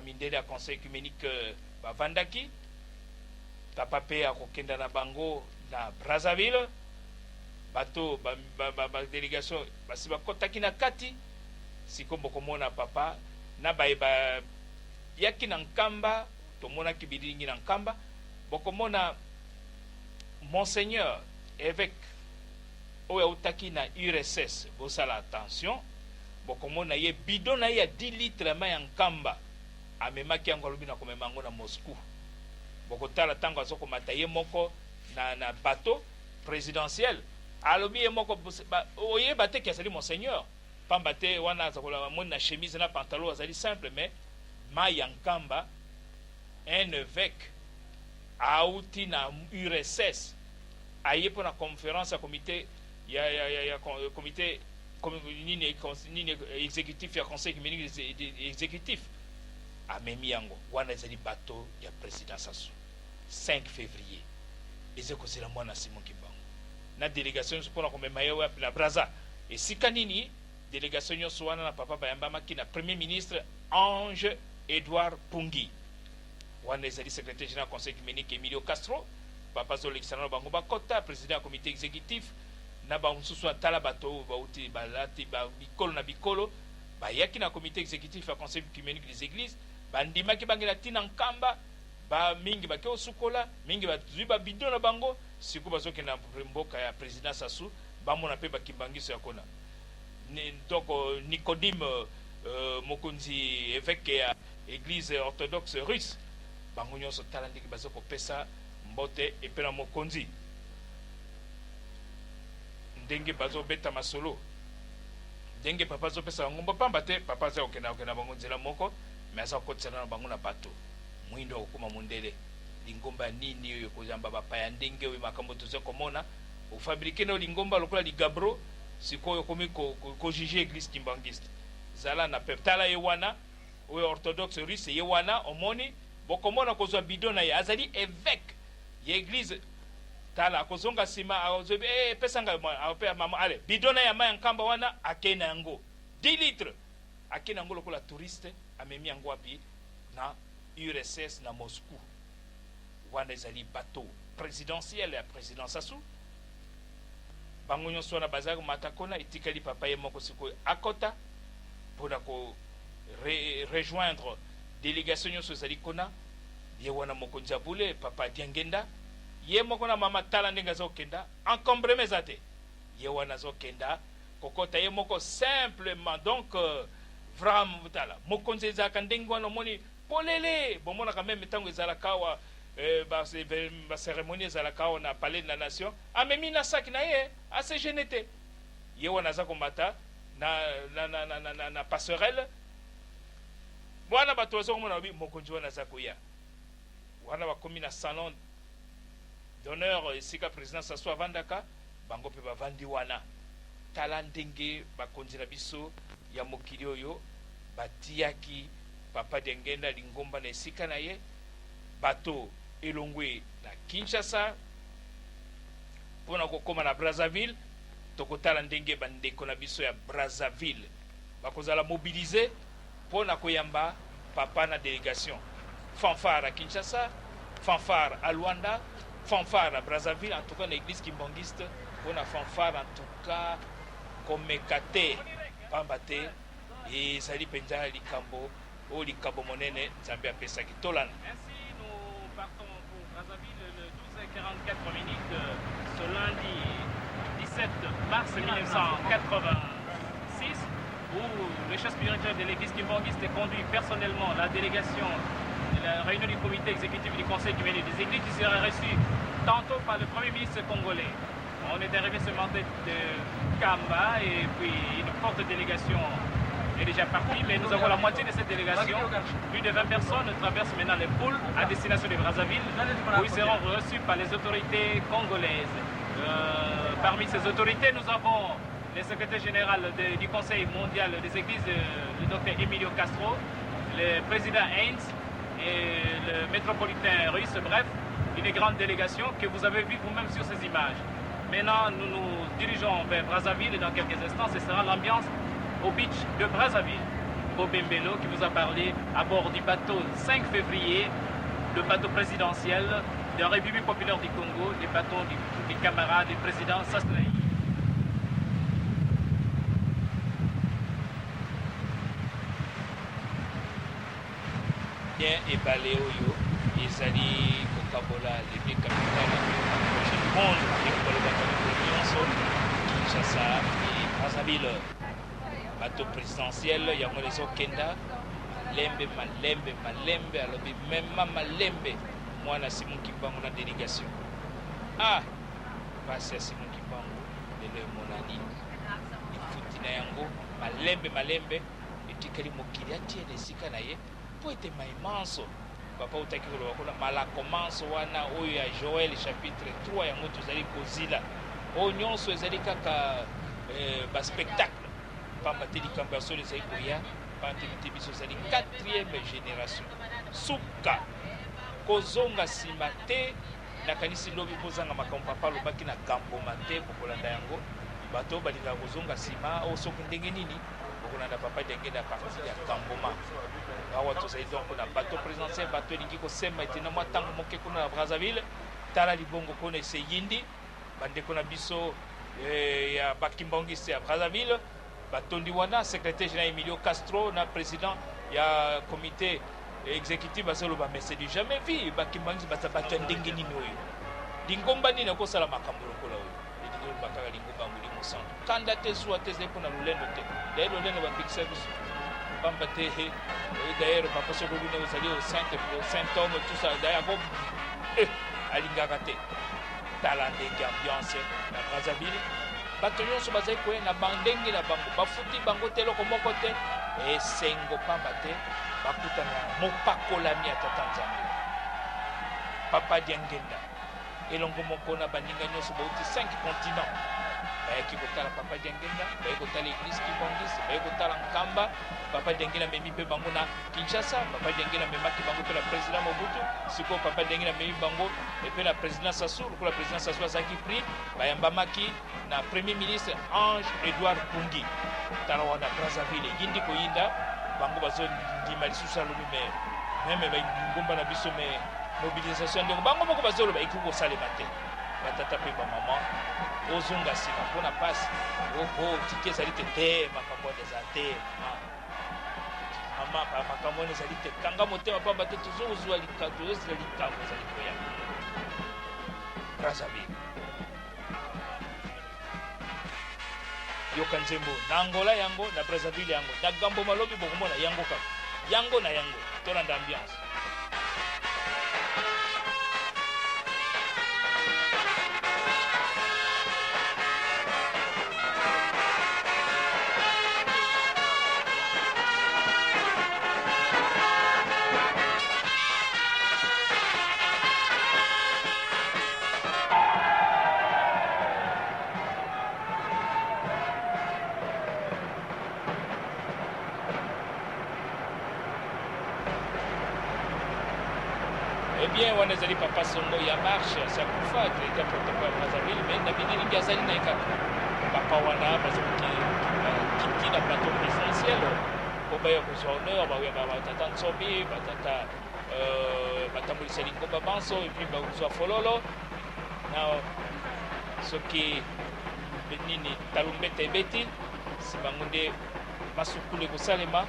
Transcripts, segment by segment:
bamindele ya conseil œcuménique bavandaki papa pe akokenda na bango na Brazzaville bato délégation basi bakotaki na kati siko bokomona papa na bayeba yaki na nkamba tomonaki bilingi na nkamba bokomona monseigneur évêque oyo autaki na URSS bosala attention bokomona ye bidon na ye ya 10 litres ma ya nkamba amemaki yango alobi na komema yango na Moscou bokotala ntango azokomata ye moko na bateau présidentiel alobi ye moko oyeba te ki azali monseigneur pamba te wana azakola moni na chemise na pantalon azali simple mais ma ya nkamba un évêque auti na URSS aye pour la conférence ya comité ya comité nini exécutif ya conseil œcuménique exécutif amemi yango wana ezali bateau ya président Sassou 5 février ezekozela mwana Simon Kimbangu na délégation pour la komema ye na Brazza esika nini délégation nyonso wana na papa bayambamaki na premier ministre Ange Edouard Pungi wana ezali secrétaire général conseil œcuménique Emilio Castro papa zolekisana bango bakota président ya comité exécutif na bansusu atala bato bauti balati bikolo na bikolo bayaki na comité exécutif ya conseil œcuménique des églises bandimaki bangela tina nkamba ba mingi bake osukola mingi bazwi babido na bango siku bazoke na mboka ya président Sassou bamona pe bakimbangiso ya kona donc Nicodime mokonzi évêque ya église orthodoxe russe bango nyonso tala ndenge bazokopesa mbote epe na mokonzi ndenge bazobeta masolo ndenge papa azopesa bango mbo pamba te papa aza okenda bango nzela moko mais aza kokotisana na bango na bato mwindo okoma mundele lingomba nini oyo kozamba bapaya ndenge oyo makambo toza komona ofabrike na lingomba lokola ligabro sikoyo komi kojuge église kimbangiste zala na pep tala ye wana oyo orthodoxe russe ye wana omoni bokomona kozwa bidon na ye azali évêque ya église tala akozonga sima azobe pesanga ape mama ale bidon na ya ma nkamba wana akena yango 10 litres akena yango lokola touriste amemi yango wapi na URSS na Moscou wana ezali bateau présidentiel ya président Sassou bango nyonso wana bazali matakona etikali papa ye moko sikoyo akota mpona ko rejoindre délégation nyonso ezali kona ye wana mokonzi abule papa Diangenda ye moko na mama tala ndenge azokenda encombreme eza te ye wana azokenda kokota ye moko simplement donc vraiment tala mokonzi ezalaka ndenge wana omoni polele bomonaka meme ntango ezalaka awa bacérémonie ezalaka awa na palais de la nation amemi na saki na ye ase gene te ye wana aza komata na passerelle wana bato bazokomona babi mokonzi wana aza koya wana bakomi na salon d'honneur esika président Sassou avandaka bango mpe bavandi wana tala ndenge bakonzi na biso ya mokili oyo batiaki papa Diangenda lingomba na esika na ye bato elongwe na Kinshasa mpona kokoma na Brazzaville tokotala ndenge bandeko na biso ya Brazzaville bakozala mobilize mpona koyamba papa na délégation fanfare à Kinshasa, fanfare à Luanda, fanfare à Brazzaville, en tout cas l'église kimbangiste, on a fanfare en tout cas comme Kate, Pambate, et Zali Penja, Likambo, ou Likambo Monene, Zambia Pesaki Tolan. Ainsi, nous partons pour Brazzaville le 12h44 minutes, ce lundi 17 mars 1986, où le chef spirituel de l'église kimbangiste conduit personnellement la délégation de la réunion du comité exécutif du conseil œcuménique des églises qui sera reçu tantôt par le premier ministre congolais. On est arrivé ce matin de Kamba et puis une forte délégation est déjà partie, mais nous avons la moitié de cette délégation. Plus de 20 personnes traversent maintenant les poules à destination de Brazzaville où ils seront reçus par les autorités congolaises. Parmi ces autorités, nous avons le secrétaire général du Conseil mondial des églises, le docteur Emilio Castro, le président Heinz et le métropolitain russe, bref, une grande délégation que vous avez vue vous-même sur ces images. Maintenant, nous nous dirigeons vers Brazzaville dans quelques instants. Ce sera l'ambiance au beach de Brazzaville. Robin Bello, qui vous a parlé à bord du bateau 5 février, le bateau présidentiel de la République populaire du Congo, les bateaux des camarades du président Sassou. Et Baléoyo, ils allaient Coca-Cola, les capitales du monde, Kinshasa et Brazzaville. Bateau présidentiel, il y a un Kenda, Malembe, Malembe, Malembe, alors même Malembe, moi, là, c'est mon qui va dans la délégation. Ah, passé à Simon Kibango, le Monani, il faut Yango, Malembe, Malembe, et Tikari Mokiri, tiens, les Sikanaye. Poete maimanso papa utaki kolobakona mala commence wana oyo ya Joël chapitre 3 yango tozali kozila oyo nyonso ezali kaka baspectacle pamba te likambo ya solo ezali koya pamba te biso ezali 4e génération suka kozonga nsima te nakanisi lobi kozanga makambo papa alobaki na kamboma te kokolanda yango bato balingaka kozonga nsima oyo soki ndenge nini okolanda papa ndenge na parti ya kamboma awa tozali donc na bateau présidentiel bateau elingi kosemba ete na mwa ntango moke kuna na Brazzaville tala libongo kuna eseyindi bandeko na biso ya bakimbangisi ya Brazzaville batondi wana secrétaire général Emilio Castro na président ya comité exécutif bazoloba mais c'est du jamais vu bakimbangisi baza bato ya ndenge nini oyo lingomba nini akosala makambo lokola oyo elingi bakaka lingomba nguli mosantu kanda te zuwa te ezali mpona lolendo te daye lolendo babikisa biso pamba te d'ailleurs papa soko bino ozali au Saint-Homme tout ça d'ailleurs bon alingaka te tala ndenge ambiance na Brazzaville bato nyonso bazali koya na bandenge na bango bafuti bango te eloko moko te esengo pamba te bakutana mopakolami ya tata nzambe papa Diangenda elongo moko na baninga nyonso bauti 5 continents bayaki kotala papa Diangenda baye kotala église Kibongisi baye kotala Nkamba papa Diangenda memi mpe bango na Kinshasa papa Diangenda memaki bango mpe na président Mobutu sikoyo papa Diangenda memi bango mpe na président Sassou lokola président Sassou azalaki pris bayambamaki na premier ministre Ange Edouard Pungi tala wana Brazzaville eyindi koyinda bango bazondima lisusu alobi me meme bangomba na biso me mobilisation ndenge bango moko bazoloba ekoki kosalema te batata mpe bamama ozonga nsima mpona mpasi tike ezali te te makambo wana eza te mama makambo wana ezali te kanga motema pamba te tozozwa likambo ezali koya Brazzaville yoka nzembo na Angola yango na Brazzaville yango na gambo malobi bokomona yango kaka yango na yango tolanda ambiance. Wana ezali papa songo ya marche sakufa directeur protocole Brazzaville mais na biningi azali na ekaka papa wana bazalaki kiti na plateau présidentiel po baya kozwa honneur batata Nsobi batata batambolisa lingomba banso et puis bakozwa fololo na soki nini talumbeta ebeti sibango nde masukulu ekosalema.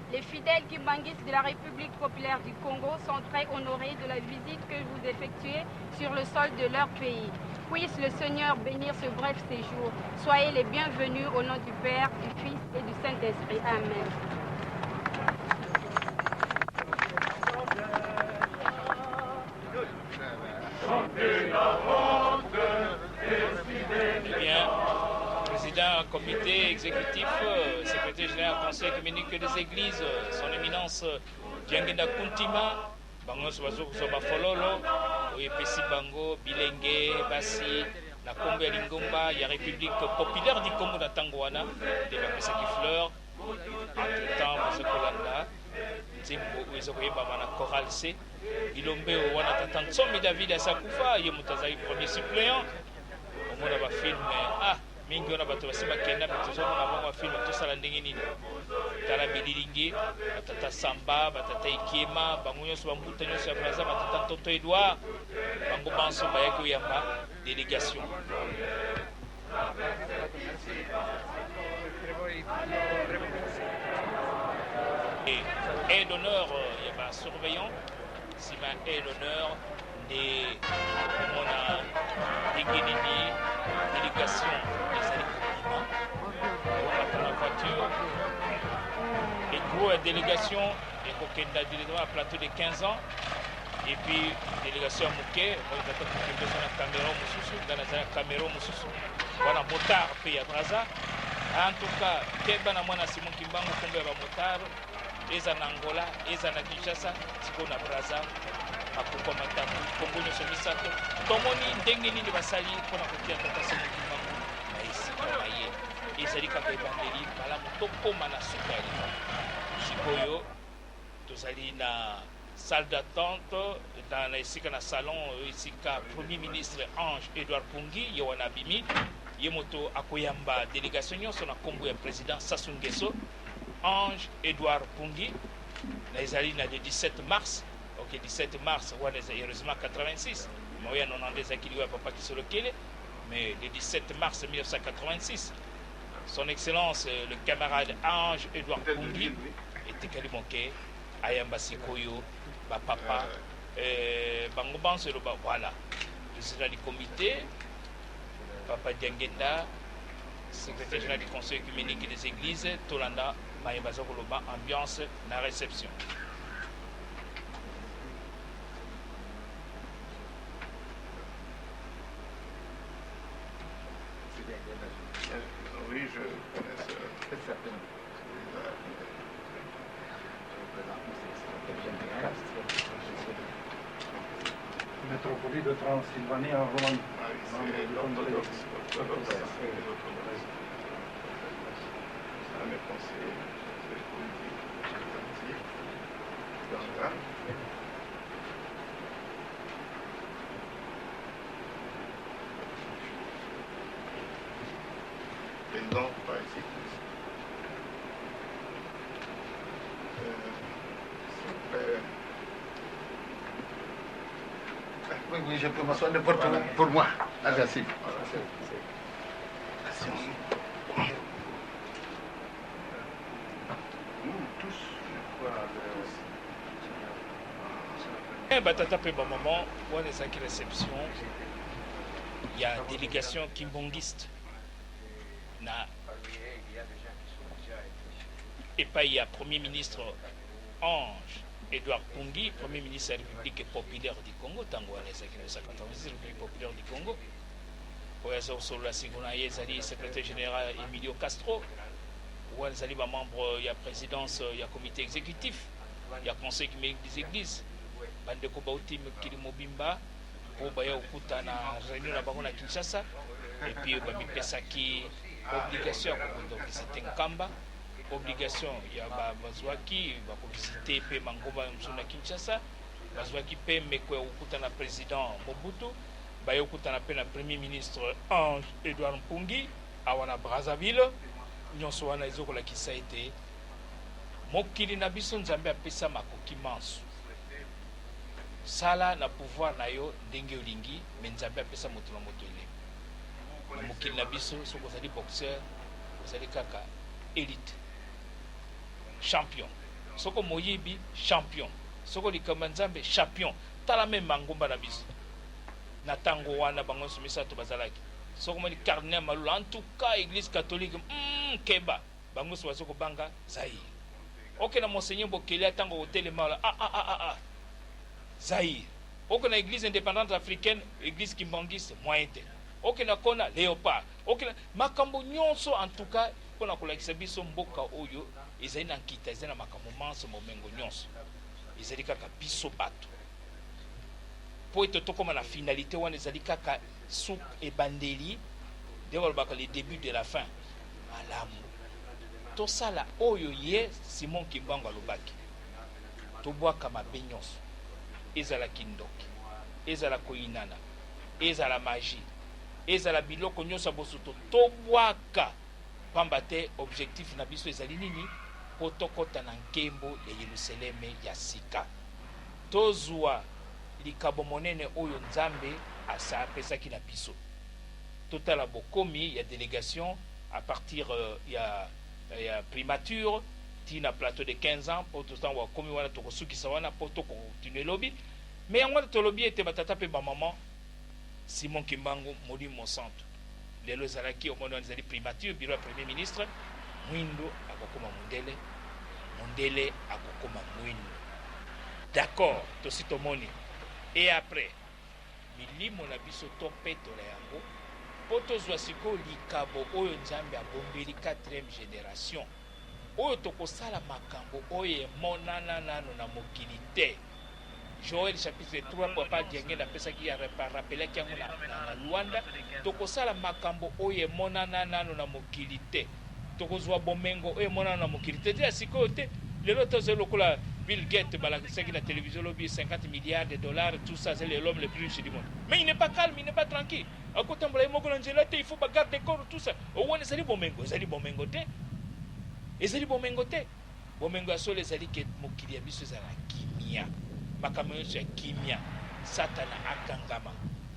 Les fidèles kibanguistes de la République populaire du Congo sont très honorés de la visite que vous effectuez sur le sol de leur pays. Puisse le Seigneur bénir ce bref séjour. Soyez les bienvenus au nom du Père, du Fils et du Saint-Esprit. Amen. président du comité exécutif, secrétaire général du conseil communique des églises, son éminence Diangenda Kuntima, bango sobazo kusoba fololo, oyepesi bango bilenge basi na Congo ya Lingomba ya République populaire du Congo na tango wana de bapesaki fleur. Entre-temps bazokolanda nzembo oyo ezokoyembama na Chorale C bilombe wana tata Ntsombi David asakufa ye moto azali premier suppléant omona bafilme mingi wana bato basi bakenda mpe tozomona bango bafilme tosala ndenge nini tala bililingi batata Samba batata Ikiema bango nyonso bambuta nyonso ya Braza batata Ntoto Edouard bango banso bayaki oyamba délégation. Et d'honneur, il y a un surveillant, c'est ma et d'honneur des Mona, des Guédini, délégation des Alicomima, on la voiture, les gros délégations, les Kokenda directement à plateau de 15 ans, et puis délégation à Mouké, on va faire la caméra Moussoussou, dans la caméra Moussoussou, voilà, motard, pays à Braza. En tout cas, Keba na mwana Simon Kimbangu kombe ba motard. Eza na Angola, eza na Kinshasa, siko na Braza, akoko matamu, Kongo nyonso misato. Tomoni ndenge nini basali mpona kotia tata Simon Kimbangu na esika na ye. Ezali kaka ebandeli malamu tokoma na suka ya likambo. Sikoyo tozali na salle d'attente na esika na salon esika Premier ministre Ange Edouard Pungi ye wana abimi ye moto akoyamba délégation nyonso na kombo ya président Sassou Nguesso. Ange Edouard Pungi, les na le 17 mars, ok 17 mars, heureusement 86, mais il y a des qui papa qui se le mais le 17 mars 1986, son excellence le camarade Ange Edouard Pungi était Kalimonke, Ayamba Sikoyo, papa, Bangoban c'est le voilà, le président du comité, papa Diangenda, secrétaire général du conseil œcuménique des églises, Tolanda. Ambiance la réception. Oui, je connais ça. Métropolie de Transylvanie en Roumanie. Mes conseillers politiques, président par ici. Oui, je peux m'asseoir n'importe où pour moi. Merci. Batata pe moment, on est à réception. Il y a une délégation kimbongiste. Et pas il y a Premier ministre Ange Edouard Pungi, Premier ministre de la République populaire du Congo, Tango on est à 1996, République populaire du Congo. Sur la Sigounaye, secrétaire général Emilio Castro. Où on est membre, il y a présidence, il y a comité exécutif, il y a conseil des églises. Bandeko bauti Kilimo Bimba po baya ukuta na réunion na bango na Kinshasa et puis ba mipesaki obligation ya ko visiter Nkamba, obligation ya bazwaki ba ko visiter pe Mangomba na Kinshasa, bazwaki pe mekwe ukuta na président Mobutu, baya ukuta na pe na premier ministre Ange Edouard Pungi awana Brazzaville, nyonso wana ezokola kisa ete mokili na biso Nzambe apesa makoki manso. Sala na pouvoir na yo ndenge olingi mais Nzambe apesa moto na moto ile. Na mokili na biso soko ozali boxeur, ozali kaka élite. Champion. Soko moyibi champion. Soko likamba Nzambe champion. Tala même Mangomba na biso. Na tango wana bango sumisa to bazalaki. Soko moni cardinal Malula en tout cas église catholique keba bango soko banga Zaïre. OK na monseigneur Bokele tango hôtel mala Zaïre. Aucune église indépendante africaine, église kimbangiste, moyen. okenda kona léopard okenda makambo nyonso en tout cas mpona kolakisa biso mboka oyo ezali na nkita ezali na makambo manso momengo nyonso ezali kaka biso bato po ete tokóma na finalité wana ezali kaka suk ebandeli nde balobaka le début de la fin malamu tosala oyo ye Simon Kimbangu alobaki tobwaka mabe nyonso ezala kindoki ezala koyinana ezala magie ezala biloko nyonso ya bosoto tobwaka pamba te objectif na biso ezali nini po tokɔta na nkembo ya Yerusaleme ya sika tozwa likabo monene oyo Nzambe apesaki na biso totala bokomi ya délégation à partir ya primature tina plateau de 15 ans po totango wakomi wana tokosukisa wana po tokokontinue lobi mais yango tolobi ete batata mpe bamama Simon Kimbangu Molimo Santo lelo ezalaki omoni wana ezali primature bureau ya premier ministre mwindo akokoma mondele akokoma mwindo d'accord tosi tomoni et après milimo na biso topetola yango po tozwa sikoyo likabo oyo Nzambe abombeli 4e génération oyo tokosala makambo oyo emonana nano na mokili te. Joël chapitre 3 papa Diengenda pesaki ya rappelaki yango na Luanda tokosala makambo oyo emonana nano na mokili te tokozwa bomengo oyo emonana na mokili te dia sikoyo te lelo tozali lokola Bill Gates balakisaki na télévision lobi 50 milliards de dollars tout ça c'est l'homme le plus riche du monde mais il n'est pas calme il n'est pas tranquille akotambola moko na nzela te il faut bagarder corps tout ça owana ezali bomengo te bomengo ya solo ezali ke mokili ya biso ezala kimia makambo nyonso ya kimia satana akangama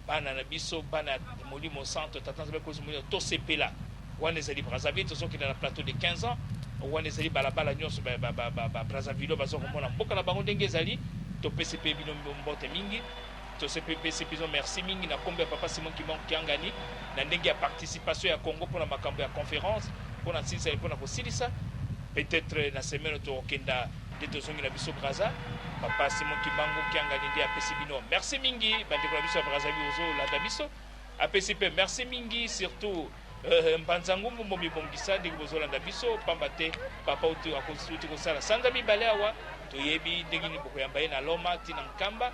bana na biso bana Molimo Santo tata Nzambe kozumuna tosepela wana ezali Brazzaville tozokenda na plateau de 15 ans wana ezali balabala nyonso Brazzaville bazokomona mboka na bango ndenge ezali topesi mpe bino mbote mingi tosepesi biso merci mingi na kombo ya papa Simon Kimbangu Kiangani na ndenge ya participation ya Congo mpona makambo ya conférence mpona nsilisa mpona kosilisa peut-être na semaine tokenda nde tozongi na biso Brazza papa Simon Kimbangu Kiangani nde apesi bino merci mingi bandeko na biso ya Brazzaville ozolanda biso apesi mpe merci mingi surtout mpanzangu momibongisa ndenge bozolanda biso pamba te papa uti kosala sanza mibale awa toyebi ndenge nini bokoyamba ye na Loma tina Nkamba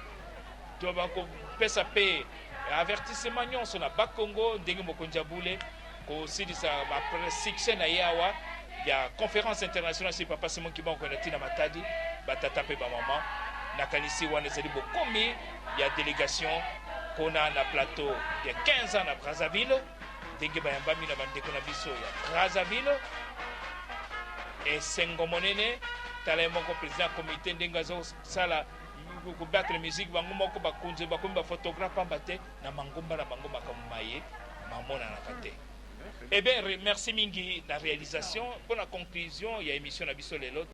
tobakopesa mpe avertissement nyonso na bakongo ndenge mokonzi abule kosilisa succès na ye awa ya conférence internationale si papa Simon Kimbangu kwenda tina Matadi batata mpe bamama nakanisi wana ezali bokomi ya délégation kona na plateau ya 15 ans na Brazzaville ndenge bayambami na bandeko na biso ya Brazzaville esengo monene tala ye moko président comité ndenge azosala kobattre musique bango moko bakonzi bakomi baphotographe pamba te na mangomba na bango makambo maye mamonanaka te. Eh bien merci mingi na réalisation pour la conclusion il y a émission na biso lelo